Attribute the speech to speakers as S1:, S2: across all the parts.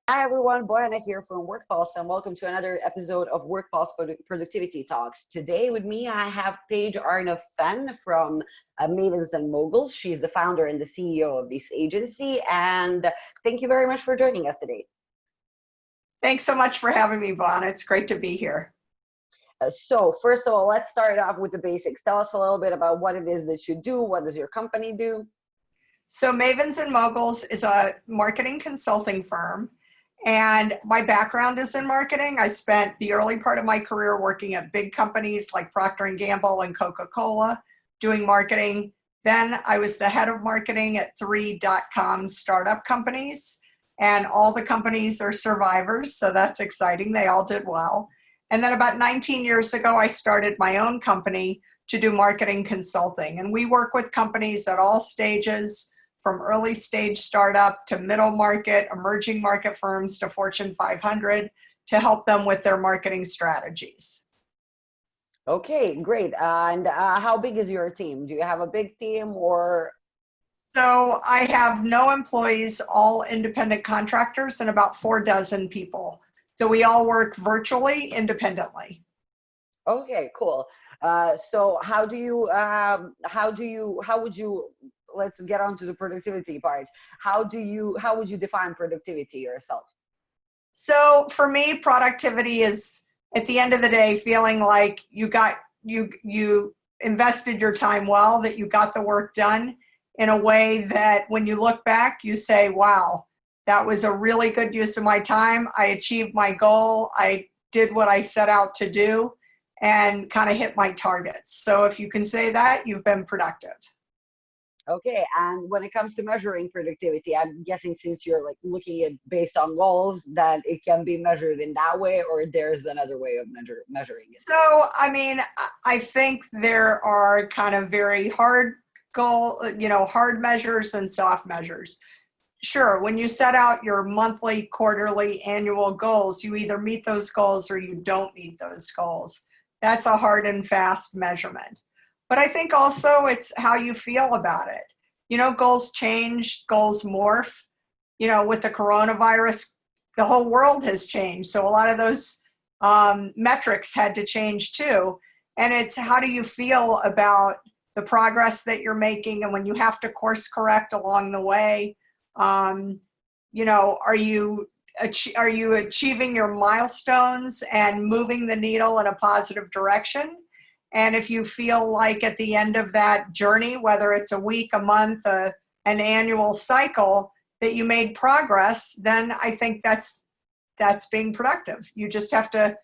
S1: Hi everyone, Boyana here from Workpuls and welcome to another episode of Workpuls Productivity Talks. Today with me I have Paige Arnof-Fenn from Mavens Moguls. She's the founder and the CEO of this agency, and thank you very much for joining us today.
S2: Thanks so much for having me, Boyana. It's great to be here.
S1: So first of all, let's start off with the basics. Tell us a little bit about what it is that you do. What does your company do?
S2: So Mavens Moguls is a marketing consulting firm. And my background is in marketing. I spent the early part of my career working at big companies like Procter & Gamble and Coca-Cola doing marketing. Then I was the head of marketing at three dot-com startup companies. And all the companies are survivors, so that's exciting. They all did well. And then about 19 years ago, I started my own company to do marketing consulting. And we work with companies at all stages, from early stage startup to middle market, emerging market firms to Fortune 500 to help them with their marketing strategies.
S1: Okay, great. And how big is your team? Do you have a big team or?
S2: So I have no employees, all independent contractors, and about 4 dozen people. So we all work virtually, independently.
S1: Okay, cool. So how would you, let's get on to the productivity part. How would you define productivity yourself?
S2: So for me, productivity is, at the end of the day, feeling like you invested your time well, that you got the work done in a way that when you look back, you say, wow, that was a really good use of my time. I achieved my goal. I did what I set out to do and kind of hit my targets. So if you can say that, you've been productive.
S1: Okay, and when it comes to measuring productivity, I'm guessing since you're like looking at based on goals, that it can be measured in that way, or there's another way of measuring it.
S2: So, I mean, I think there are kind of very hard hard measures and soft measures. Sure, when you set out your monthly, quarterly, annual goals, you either meet those goals or you don't meet those goals. That's a hard and fast measurement. But I think also it's how you feel about it. You know, goals change, goals morph. You know, with the coronavirus, the whole world has changed. So a lot of those metrics had to change too. And it's how do you feel about the progress that you're making, and when you have to course correct along the way, you know, are you achieving your milestones and moving the needle in a positive direction? And if you feel like at the end of that journey, whether it's a week, a month, an annual cycle, that you made progress, then I think that's being productive. You just have to,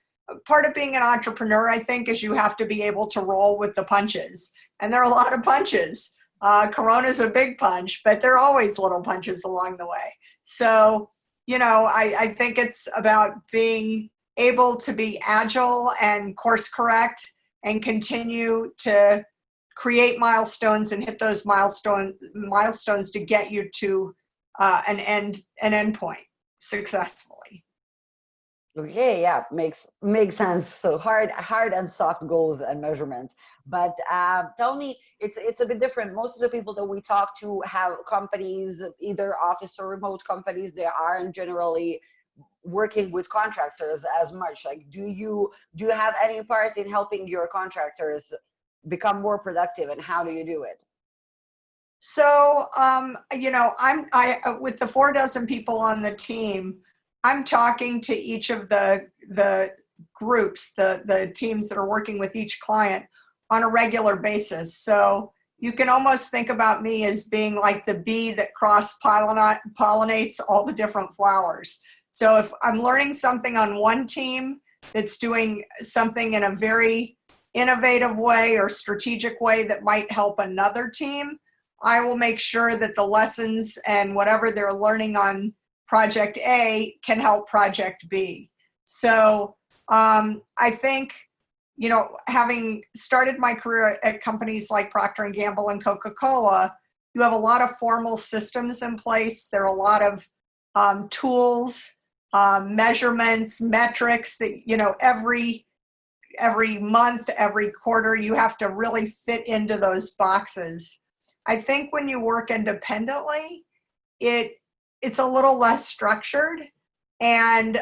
S2: part of being an entrepreneur, I think, is you have to be able to roll with the punches. And there are a lot of punches. Corona's a big punch, but there are always little punches along the way. So, you know, I think it's about being able to be agile and course correct and continue to create milestones and hit those milestones to get you to an end point successfully.
S1: Okay, yeah, makes sense. So hard and soft goals and measurements. But tell me, it's a bit different. Most of the people that we talk to have companies, either office or remote companies. They aren't generally working with contractors as much. Like, do you have any part in helping your contractors become more productive, and how do you do it?
S2: So, you know, I with the 4 dozen people on the team, I'm talking to each of the groups, the teams that are working with each client on a regular basis. So you can almost think about me as being like the bee that cross-pollinates all the different flowers. So if I'm learning something on one team that's doing something in a very innovative way or strategic way that might help another team, I will make sure that the lessons and whatever they're learning on Project A can help Project B. So I think, you know, having started my career at companies like Procter & Gamble and Coca-Cola, you have a lot of formal systems in place. There are a lot of tools, measurements, metrics that, you know, every month, every quarter, you have to really fit into those boxes. I think when you work independently, it's a little less structured, and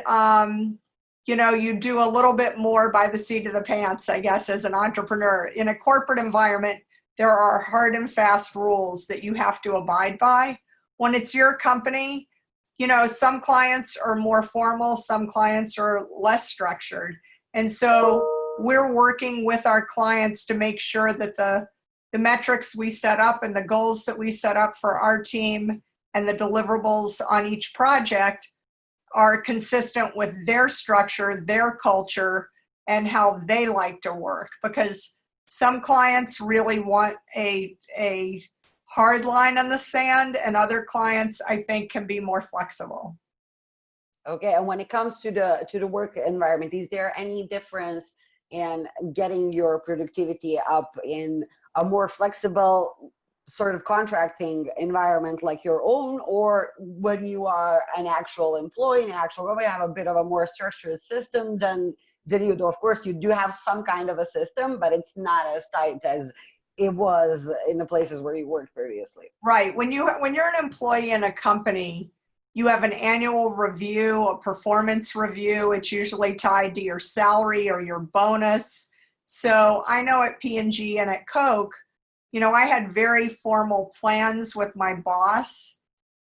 S2: you do a little bit more by the seat of the pants, I guess, as an entrepreneur. In a corporate environment, there are hard and fast rules that you have to abide by. When it's your company, some clients are more formal, some clients are less structured. And so we're working with our clients to make sure that the metrics we set up and the goals that we set up for our team and the deliverables on each project are consistent with their structure, their culture, and how they like to work. Because some clients really want a hard line in the sand, and other clients, I think, can be more flexible.
S1: Okay, and when it comes to the work environment, is there any difference in getting your productivity up in a more flexible sort of contracting environment like your own, or when you are an actual employee in an actual company, have a bit of a more structured system than you do? Of course, you do have some kind of a system, but it's not as tight as it was in the places where you worked previously.
S2: Right. When you're an employee in a company, you have an annual review, a performance review. It's usually tied to your salary or your bonus. So I know at P&G and at Coke, I had very formal plans with my boss,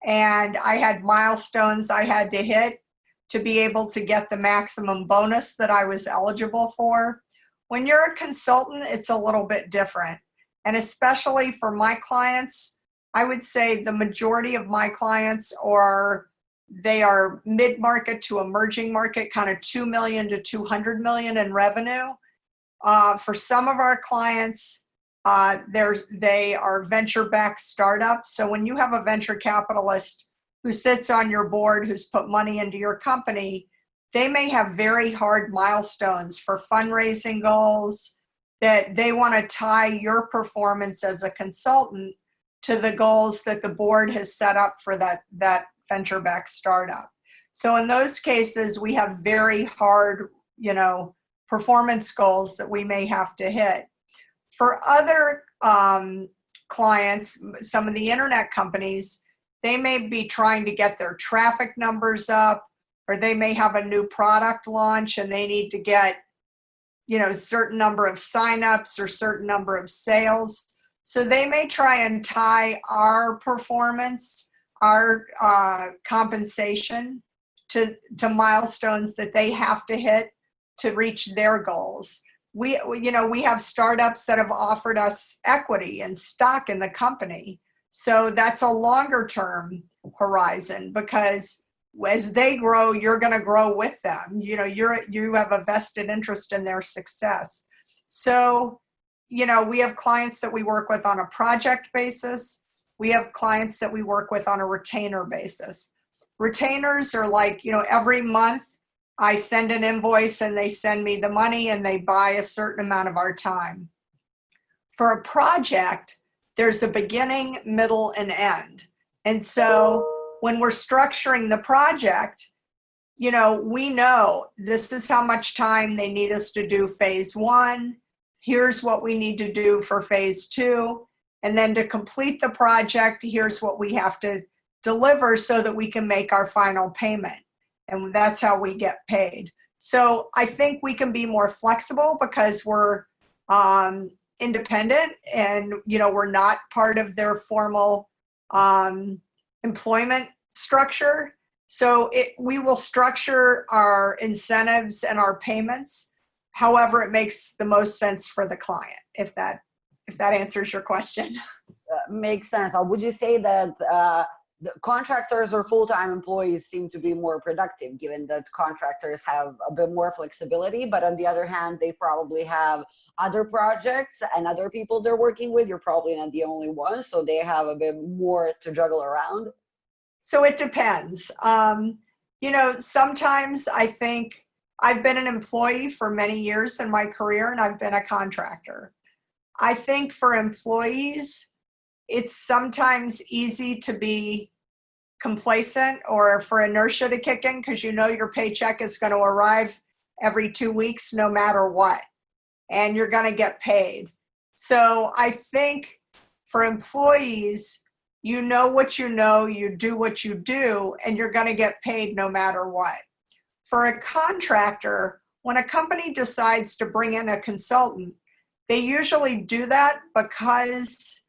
S2: and I had milestones I had to hit to be able to get the maximum bonus that I was eligible for. When you're a consultant, it's a little bit different. And especially for my clients, I would say the majority of my clients they are mid-market to emerging market, kind of 2 million to 200 million in revenue. For some of our clients, they are venture-backed startups. So when you have a venture capitalist who sits on your board, who's put money into your company, they may have very hard milestones for fundraising goals that they want to tie your performance as a consultant to the goals that the board has set up for that venture-backed startup. So in those cases, we have very hard, performance goals that we may have to hit. For other clients, some of the internet companies, they may be trying to get their traffic numbers up, or they may have a new product launch and they need to get, a certain number of signups or certain number of sales. So they may try and tie our performance, our compensation to milestones that they have to hit to reach their goals. We have startups that have offered us equity and stock in the company. So that's a longer term horizon, because as they grow, you're going to grow with them. You have a vested interest in their success. So, we have clients that we work with on a project basis. We have clients that we work with on a retainer basis. Retainers are like, every month I send an invoice and they send me the money and they buy a certain amount of our time. For a project, there's a beginning, middle, and end. And so when we're structuring the project, we know this is how much time they need us to do phase 1. Here's what we need to do for phase 2. And then to complete the project, here's what we have to deliver so that we can make our final payment. And that's how we get paid. So I think we can be more flexible because we're independent and, we're not part of their formal employment structure. So we will structure our incentives and our payments however it makes the most sense for the client, if that answers your question.
S1: Makes sense. Would you say that the contractors or full-time employees seem to be more productive, given that contractors have a bit more flexibility, but on the other hand, they probably have other projects and other people they're working with? You're probably not the only one, so they have a bit more to juggle around.
S2: So it depends. Sometimes I think I've been an employee for many years in my career, and I've been a contractor. I think for employees, it's sometimes easy to be complacent or for inertia to kick in, because your paycheck is going to arrive every 2 weeks no matter what, and you're going to get paid. So I think for employees, you know what you do what you do, and you're going to get paid no matter what. for a contractor, when a company decides to bring in a consultant, they usually do that because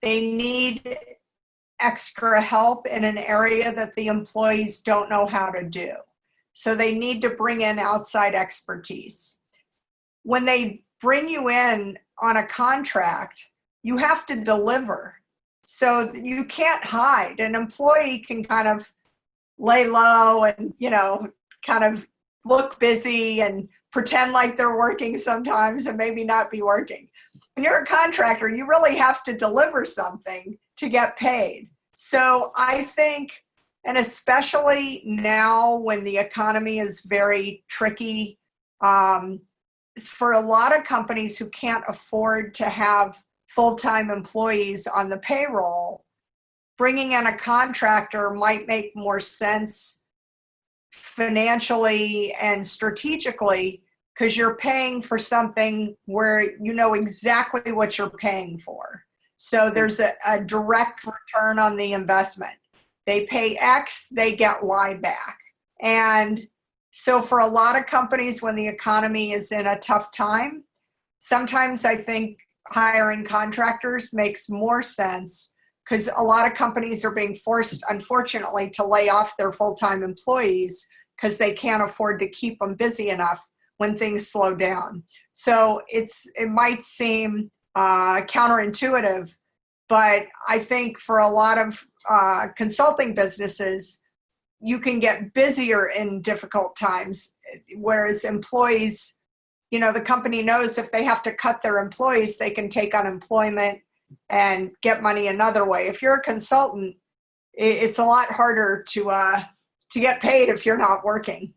S2: they need extra help in an area that the employees don't know how to do. So they need to bring in outside expertise. When they bring you in on a contract, you have to deliver. So you can't hide. An employee can kind of lay low and, kind of look busy and pretend like they're working sometimes and maybe not be working. When you're a contractor, you really have to deliver something to get paid. So I think, and especially now when the economy is very tricky, for a lot of companies who can't afford to have full-time employees on the payroll, bringing in a contractor might make more sense financially and strategically, because you're paying for something where you know exactly what you're paying for. So there's a direct return on the investment. They pay X, they get Y back. And so for a lot of companies, when the economy is in a tough time, sometimes I think hiring contractors makes more sense, because a lot of companies are being forced, unfortunately, to lay off their full-time employees because they can't afford to keep them busy enough when things slow down. So it might seem counterintuitive, but I think for a lot of consulting businesses, you can get busier in difficult times, whereas employees, the company knows if they have to cut their employees, they can take unemployment and get money another way. If you're a consultant, it's a lot harder to get paid if you're not working.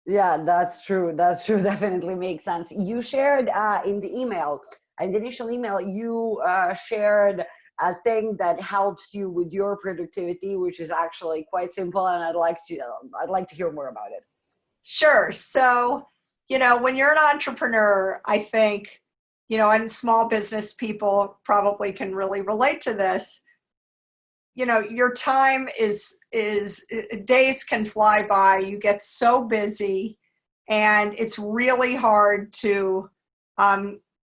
S1: Yeah, that's true. That's true. Definitely makes sense. You shared in the email, in the initial email, you shared a thing that helps you with your productivity, which is actually quite simple, and I'd like to hear more about it.
S2: Sure. So, when you're an entrepreneur, I think, and small business people probably can really relate to this. Your time is days can fly by. You get so busy, and it's really hard to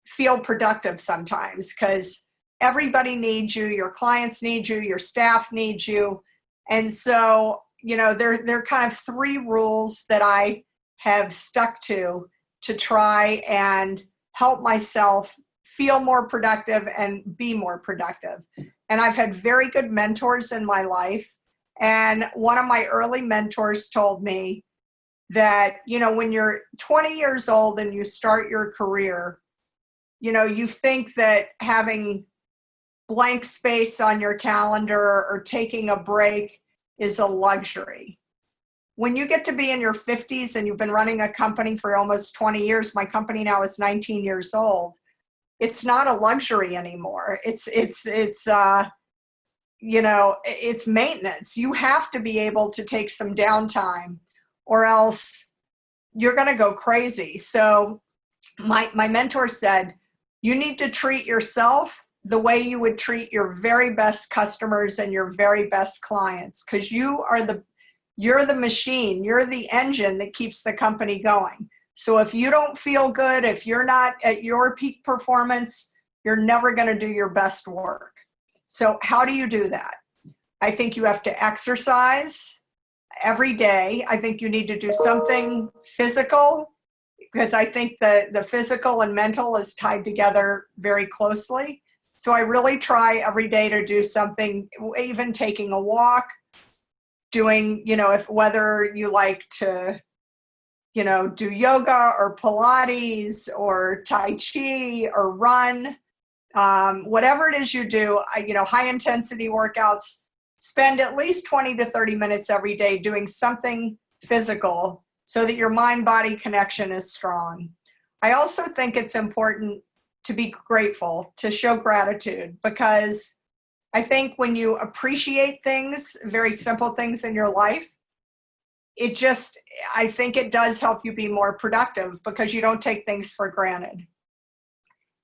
S2: feel productive sometimes, because everybody needs you. Your clients need you. Your staff needs you. And so, there are kind of 3 rules that I have stuck to try and help myself feel more productive and be more productive. And I've had very good mentors in my life. And one of my early mentors told me that, when you're 20 years old and you start your career, you think that having blank space on your calendar or taking a break is a luxury. When you get to be in your 50s and you've been running a company for almost 20 years, my company now is 19 years old, it's not a luxury anymore. It's maintenance. You have to be able to take some downtime, or else you're going to go crazy. So my mentor said, you need to treat yourself the way you would treat your very best customers and your very best clients, because you're the machine, you're the engine that keeps the company going. So if you don't feel good, if you're not at your peak performance, you're never going to do your best work. So how do you do that? I think you have to exercise every day. I think you need to do something physical, because I think the physical and mental is tied together very closely. So I really try every day to do something, even taking a walk, doing, whether you like to, do yoga or Pilates or Tai Chi or run, whatever it is you do, high intensity workouts, spend at least 20 to 30 minutes every day doing something physical so that your mind-body connection is strong. I also think it's important to be grateful, to show gratitude, because I think when you appreciate things, very simple things in your life, I think it does help you be more productive, because you don't take things for granted.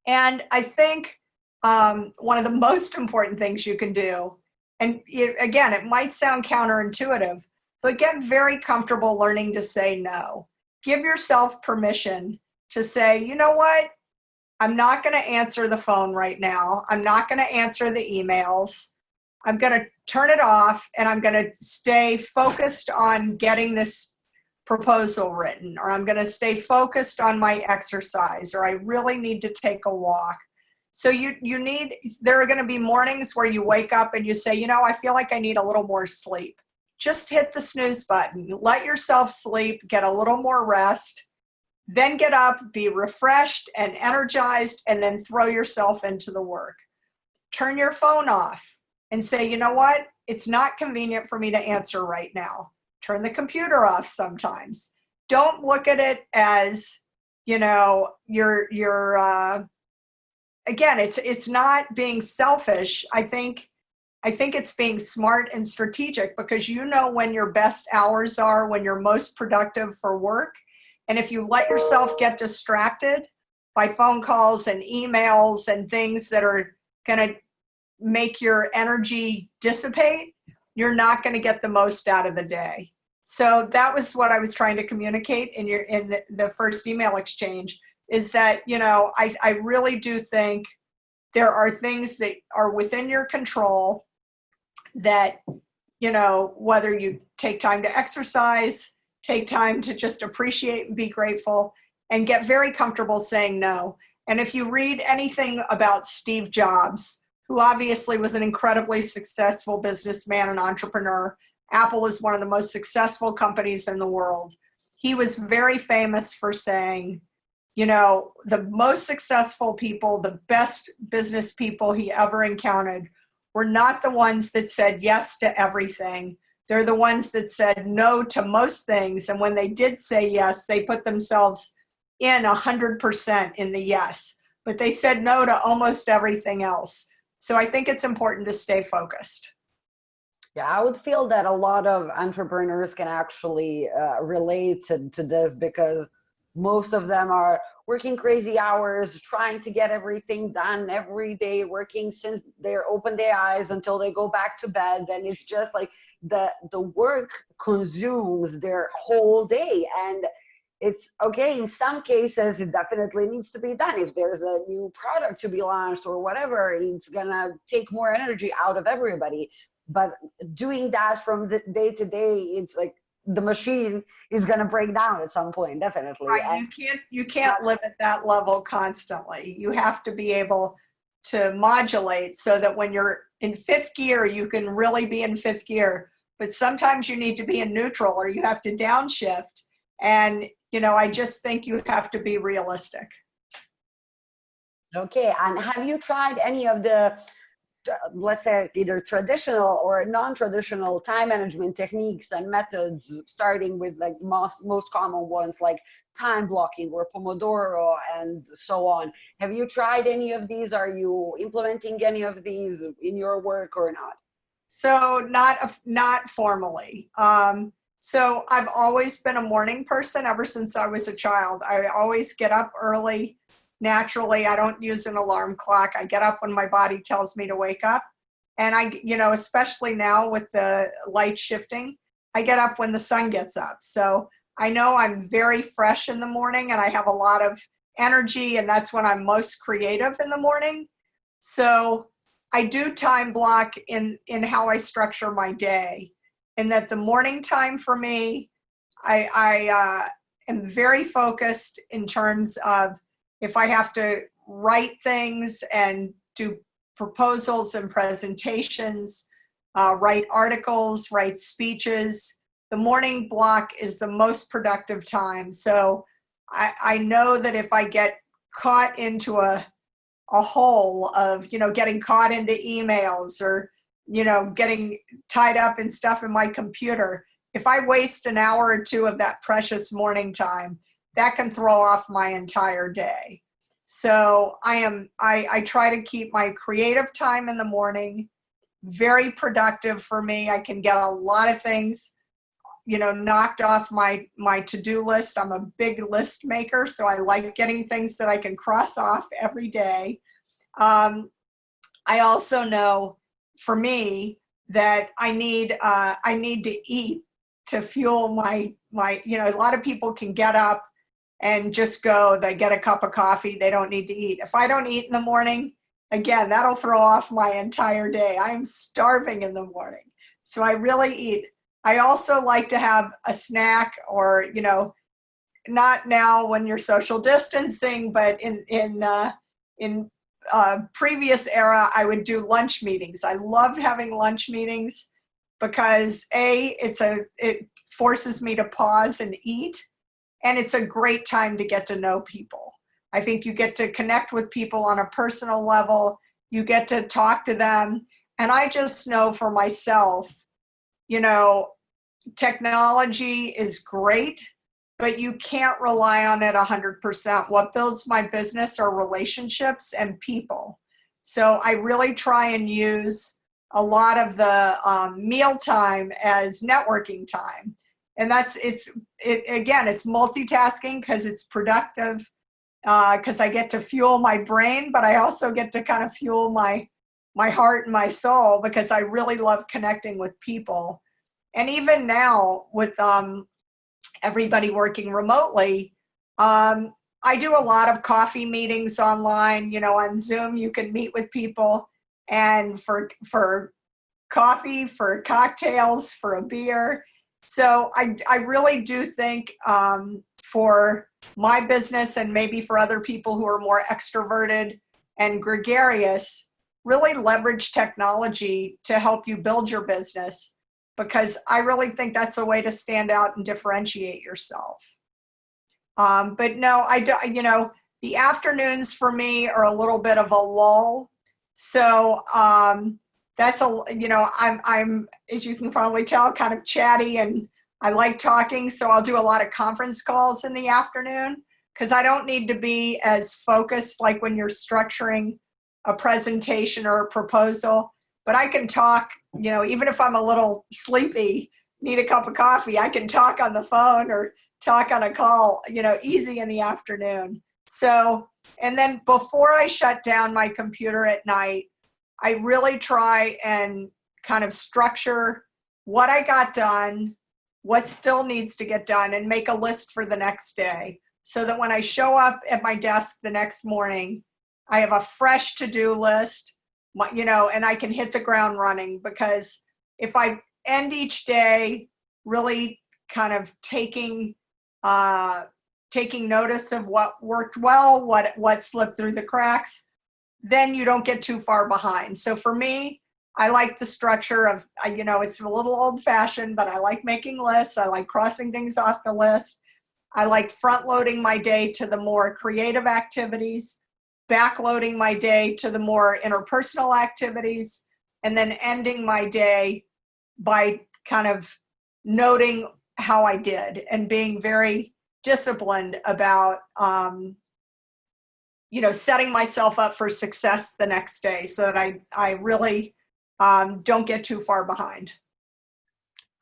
S2: And I think one of the most important things you can do, and it might sound counterintuitive, but get very comfortable learning to say no. Give yourself permission to say, you know what? I'm not going to answer the phone right now. I'm not going to answer the emails. I'm going to turn it off, and I'm going to stay focused on getting this proposal written, or I'm going to stay focused on my exercise, or I really need to take a walk. So there are going to be mornings where you wake up and you say, you know, I feel like I need a little more sleep. Just hit the snooze button. Let yourself sleep, get a little more rest, then get up, be refreshed and energized, and then throw yourself into the work. Turn your phone off and say, you know what? It's not convenient for me to answer right now. Turn the computer off sometimes. Don't look at it as, you know, again, it's not being selfish. I think it's being smart and strategic, because you know when your best hours are, when you're most productive for work. And if you let yourself get distracted by phone calls and emails and things that are going to make your energy dissipate, you're not going to get the most out of the day. So that was what I was trying to communicate in the first email exchange, is that, you know, I really do think there are things that are within your control that, you know, whether you take time to exercise, take time to just appreciate and be grateful, and get very comfortable saying no. And if you read anything about Steve Jobs, who obviously was an incredibly successful businessman and entrepreneur, Apple is one of the most successful companies in the world. He was very famous for saying, you know, the most successful people, the best business people he ever encountered, were not the ones that said yes to everything. They're the ones that said no to most things. And when they did say yes, they put themselves in 100% in the yes. But they said no to almost everything else. So I think it's important to stay focused.
S1: Yeah, I would feel that a lot of entrepreneurs can actually relate to this, because most of them are working crazy hours, trying to get everything done every day, working since they open their eyes until they go back to bed. And it's just like the work consumes their whole day. And it's okay, in some cases, it definitely needs to be done. If there's a new product to be launched or whatever, it's gonna take more energy out of everybody. But doing that from the day to day, it's like the machine is going to break down at some point, definitely.
S2: Right. You can't live at that level constantly. You have to be able to modulate so that when you're in fifth gear, you can really be in fifth gear. But sometimes you need to be in neutral, or you have to downshift. And, you know, I just think you have to be realistic.
S1: Okay. And have you tried any of the, let's say, either traditional or non-traditional time management techniques and methods, starting with like most common ones like time blocking or Pomodoro and so on? Have you tried any of these? Are you implementing any of these in your work or not?
S2: So not formally. So I've always been a morning person ever since I was a child. I always get up early. Naturally, I don't use an alarm clock. I get up when my body tells me to wake up. And you know, especially now with the light shifting, I get up when the sun gets up. So I know I'm very fresh in the morning and I have a lot of energy, and that's when I'm most creative in the morning. So I do time block in how I structure my day, and that the morning time for me, I am very focused in terms of, if I have to write things and do proposals and presentations, write articles, write speeches, the morning block is the most productive time. So I know that if I get caught into a hole of, you know, getting caught into emails, or, you know, getting tied up in stuff in my computer, if I waste an hour or two of that precious morning time, that can throw off my entire day. So I try to keep my creative time in the morning very productive for me. I can get a lot of things, you know, knocked off my to-do list. I'm a big list maker, so I like getting things that I can cross off every day. I also know, for me, that I need to eat to fuel my, a lot of people can get up and just go, they get a cup of coffee, they don't need to eat. If I don't eat in the morning, again, that'll throw off my entire day. I am starving in the morning. So I really eat. I also like to have a snack, or, not now when you're social distancing, but in previous era, I would do lunch meetings. I loved having lunch meetings because it forces me to pause and eat, and it's a great time to get to know people. I think you get to connect with people on a personal level. You get to talk to them. And I just know for myself, technology is great, but you can't rely on it 100%. What builds my business are relationships and people. So I really try and use a lot of the meal time as networking time. And it's multitasking because it's productive, because I get to fuel my brain, but I also get to kind of fuel my heart and my soul, because I really love connecting with people. And even now with everybody working remotely, I do a lot of coffee meetings online. On Zoom, you can meet with people, and for coffee, for cocktails, for a beer. So I really do think for my business, and maybe for other people who are more extroverted and gregarious, really leverage technology to help you build your business, because I really think that's a way to stand out and differentiate yourself. But no, I do, the afternoons for me are a little bit of a lull. So that's I'm, as you can probably tell, kind of chatty, and I like talking. So I'll do a lot of conference calls in the afternoon, because I don't need to be as focused like when you're structuring a presentation or a proposal. But I can talk, even if I'm a little sleepy, need a cup of coffee, I can talk on the phone or talk on a call, easy in the afternoon. So, and then before I shut down my computer at night, I really try and kind of structure what I got done, what still needs to get done, and make a list for the next day, so that when I show up at my desk the next morning, I have a fresh to-do list, and I can hit the ground running. Because if I end each day really kind of taking notice of what worked well, what slipped through the cracks, then you don't get too far behind. So for me, I like the structure of, it's a little old fashioned, but I like making lists. I like crossing things off the list. I like front loading my day to the more creative activities, backloading my day to the more interpersonal activities, and then ending my day by kind of noting how I did and being very disciplined about, setting myself up for success the next day, so that I really don't get too far behind.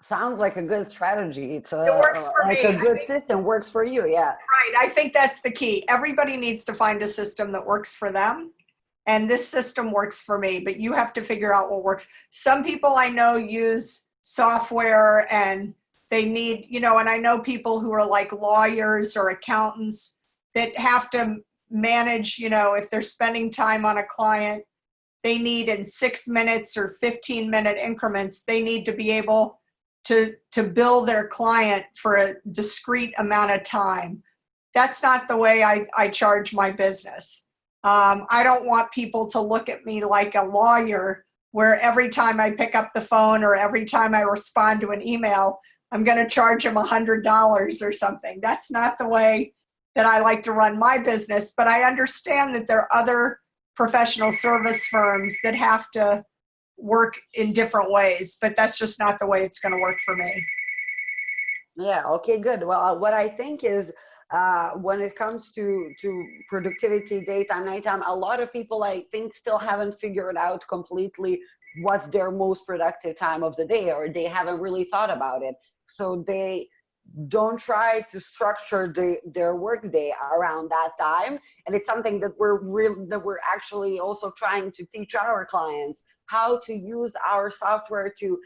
S1: Sounds like a good strategy. It
S2: works for
S1: like
S2: me.
S1: a good system works for you. Yeah.
S2: Right. I think that's the key. Everybody needs to find a system that works for them. And this system works for me, but you have to figure out what works. Some people I know use software, and they need, and I know people who are like lawyers or accountants that have to manage, if they're spending time on a client, they need in 6 minutes or 15-minute increments, they need to be able to bill their client for a discrete amount of time. That's not the way I charge my business. I don't want people to look at me like a lawyer, where every time I pick up the phone or every time I respond to an email, I'm going to charge them $100 or something. That's not the way that I like to run my business. But I understand that there are other professional service firms that have to work in different ways, but that's just not the way it's going to work for me.
S1: Yeah. Okay, good. Well, what I think is, when it comes to productivity, daytime, nighttime, a lot of people, I think, still haven't figured out completely what's their most productive time of the day, or they haven't really thought about it. So they don't try to structure their work day around that time. And it's something that we're actually also trying to teach our clients, how to use our software to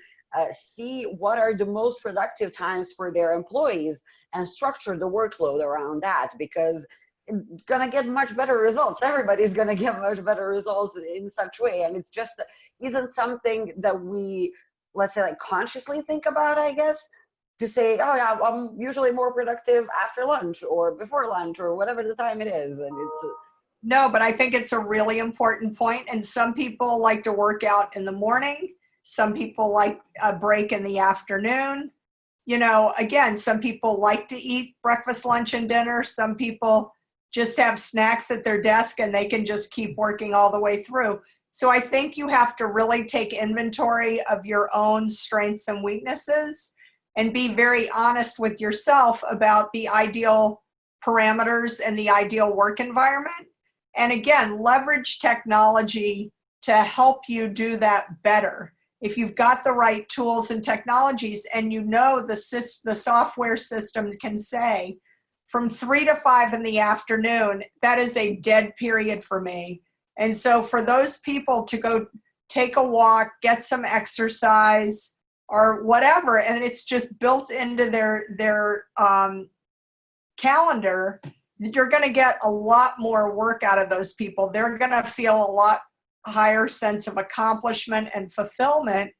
S1: see what are the most productive times for their employees and structure the workload around that, because it's gonna get much better results. Everybody's gonna get much better results in such way, and it's just isn't something that we, let's say, like consciously think about, I guess, to say, oh yeah, I'm usually more productive after lunch or before lunch or whatever the time it is, and it's
S2: No, but I think it's a really important point. And some people like to work out in the morning. Some people like a break in the afternoon. You know, again, some people like to eat breakfast, lunch, and dinner. Some people just have snacks at their desk and they can just keep working all the way through. So I think you have to really take inventory of your own strengths and weaknesses and be very honest with yourself about the ideal parameters and the ideal work environment. And again, leverage technology to help you do that better. If you've got the right tools and technologies, and you know the software system can say, from 3 to 5 in the afternoon, that is a dead period for me. And so for those people to go take a walk, get some exercise or whatever, and it's just built into their calendar, you're going to get a lot more work out of those people. They're going to feel a lot higher sense of accomplishment and fulfillment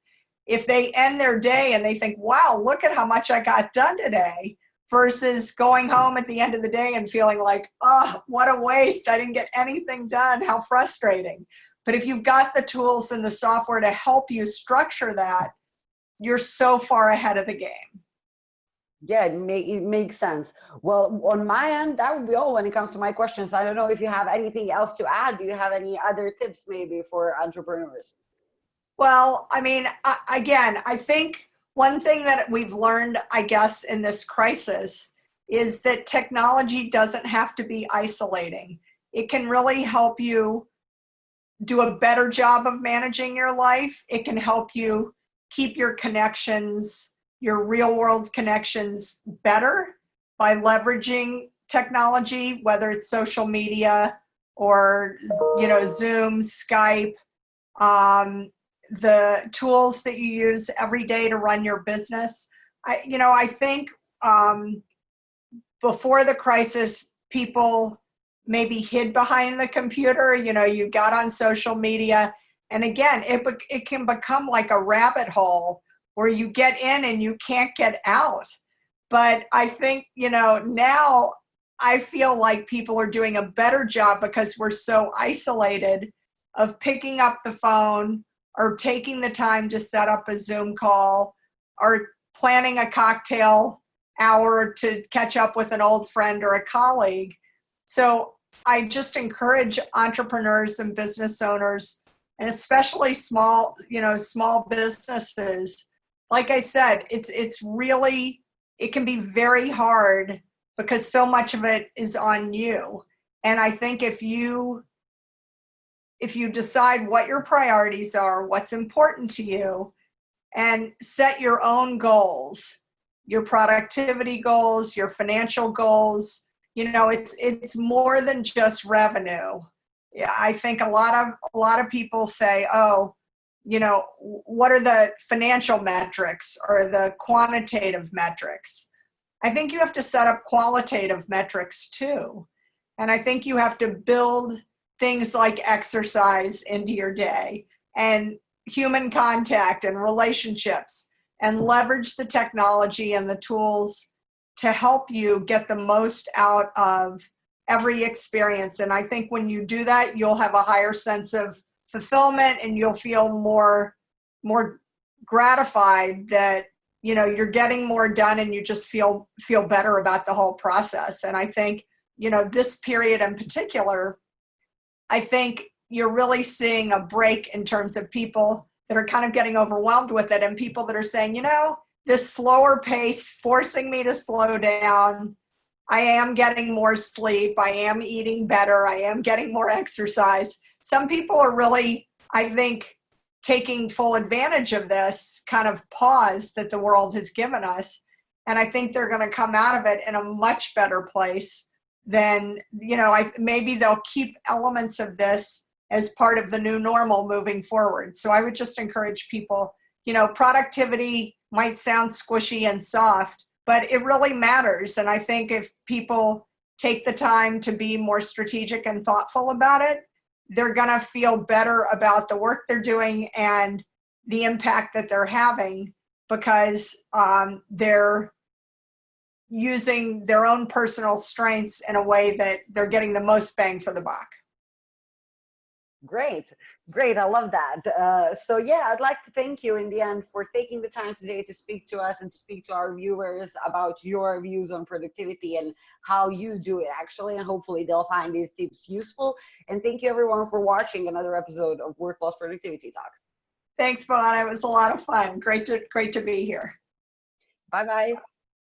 S2: if they end their day and they think, wow, look at how much I got done today, versus going home at the end of the day and feeling like, oh, what a waste. I didn't get anything done. How frustrating. But if you've got the tools and the software to help you structure that, you're so far ahead of the game.
S1: Yeah, it makes sense. Well, on my end, that would be all when it comes to my questions. I don't know if you have anything else to add. Do you have any other tips maybe for entrepreneurs?
S2: Well, I mean, again, I think one thing that we've learned, I guess, in this crisis is that technology doesn't have to be isolating. It can really help you do a better job of managing your life. It can help you keep your connections, your real world connections, better by leveraging technology, whether it's social media or, you know, Zoom, Skype, the tools that you use every day to run your business. I think before the crisis, people maybe hid behind the computer. You know, you got on social media, and again, it can become like a rabbit hole where you get in and you can't get out. But I think, you know, now I feel like people are doing a better job because we're so isolated of picking up the phone or taking the time to set up a Zoom call or planning a cocktail hour to catch up with an old friend or a colleague. So I just encourage entrepreneurs and business owners, and especially small businesses. Like I said, it's really, it can be very hard because so much of it is on you. And I think if you decide what your priorities are, what's important to you, and set your own goals, your productivity goals, your financial goals, you know, it's more than just revenue. Yeah, I think a lot of people say, oh, you know, what are the financial metrics or the quantitative metrics? I think you have to set up qualitative metrics too. And I think you have to build things like exercise into your day and human contact and relationships, and leverage the technology and the tools to help you get the most out of every experience. And I think when you do that, you'll have a higher sense of fulfillment and you'll feel more gratified that, you know, you're getting more done and you just feel better about the whole process. And I think, you know, this period in particular, I think you're really seeing a break in terms of people that are kind of getting overwhelmed with it, and people that are saying, you know, this slower pace forcing me to slow down. I am getting more sleep. I am eating better. I am getting more exercise. Some people are really, I think, taking full advantage of this kind of pause that the world has given us. And I think they're going to come out of it in a much better place than, you know, maybe they'll keep elements of this as part of the new normal moving forward. So I would just encourage people productivity might sound squishy and soft, but it really matters. And I think if people take the time to be more strategic and thoughtful about it, they're going to feel better about the work they're doing and the impact that they're having, because they're using their own personal strengths in a way that they're getting the most bang for the buck.
S1: Great, great. I love that. So yeah, I'd like to thank you in the end for taking the time today to speak to us and to speak to our viewers about your views on productivity and how you do it actually. And hopefully they'll find these tips useful. And thank you everyone for watching another episode of Workpuls Productivity Talks.
S2: Thanks, Bhavana. It was a lot of fun. Great to be here.
S1: Bye-bye.